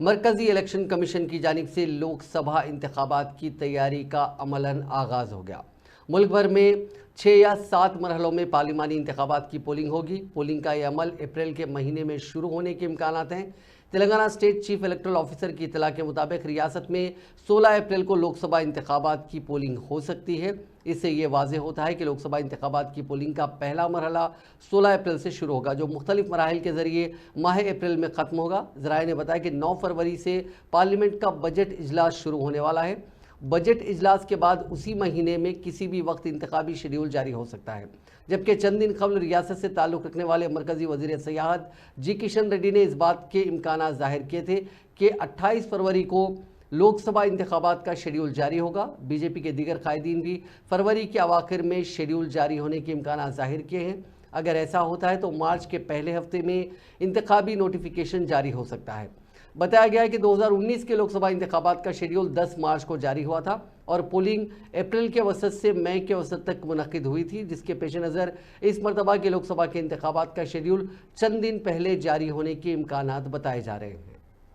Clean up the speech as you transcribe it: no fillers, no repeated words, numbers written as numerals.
مرکزی election commission کی جانب سے لوک سبھا انتخابات کی تیاری کا عملاً آغاز ہو گیا۔ ملک بھر میں 6 یا 7 مرحلوں میں پارلیمانی انتخابات کی پولنگ ہوگی۔ پولنگ کا یہ عمل اپریل کے مہینے میں شروع ہونے کے امکانات ہیں۔ Telangana state chief electoral officer کی اطلاع کے مطابق ریاست میں 16 اپریل کو لوک سبھا انتخابات کی پولنگ ہو سکتی ہے۔ اس سے یہ واضح ہوتا ہے کہ لوک سبھا انتخابات کی پولنگ کا پہلا مرحلہ 16 اپریل سے شروع ہوگا، جو مختلف مراحل کے ذریعے ماہ اپریل میں ختم ہوگا۔ ذرائع نے بتایا کہ 9 فروری سے پارلیمنٹ کا بجٹ اجلاس شروع ہونے والا ہے۔ بجٹ اجلاس کے بعد اسی مہینے میں کسی بھی وقت انتخابی شیڈیول جاری ہو سکتا ہے، جبکہ چند دن قبل ریاست سے تعلق رکھنے والے مرکزی وزیر سیاحت جی کشن ریڈی نے اس بات کے امکانات ظاہر کیے تھے کہ 28 فروری کو لوک سبھا انتخابات کا شیڈیول جاری ہوگا۔ بی جے پی کے دیگر قائدین بھی فروری کے اواخر میں شیڈیول جاری ہونے کے امکانات ظاہر کیے ہیں۔ اگر ایسا ہوتا ہے تو مارچ کے پہلے ہفتے میں انتخابی نوٹیفیکیشن جاری ہو سکتا ہے۔ بتایا گیا ہے کہ 2019 کے لوک سبھا انتخابات کا شیڈیول 10 مارچ کو جاری ہوا تھا اور پولنگ اپریل کے وسط سے مئی کے وسط تک منعقد ہوئی تھی، جس کے پیش نظر اس مرتبہ کے لوک سبھا کے انتخابات کا شیڈیول چند دن پہلے جاری ہونے کے امکانات بتائے جا رہے ہیں۔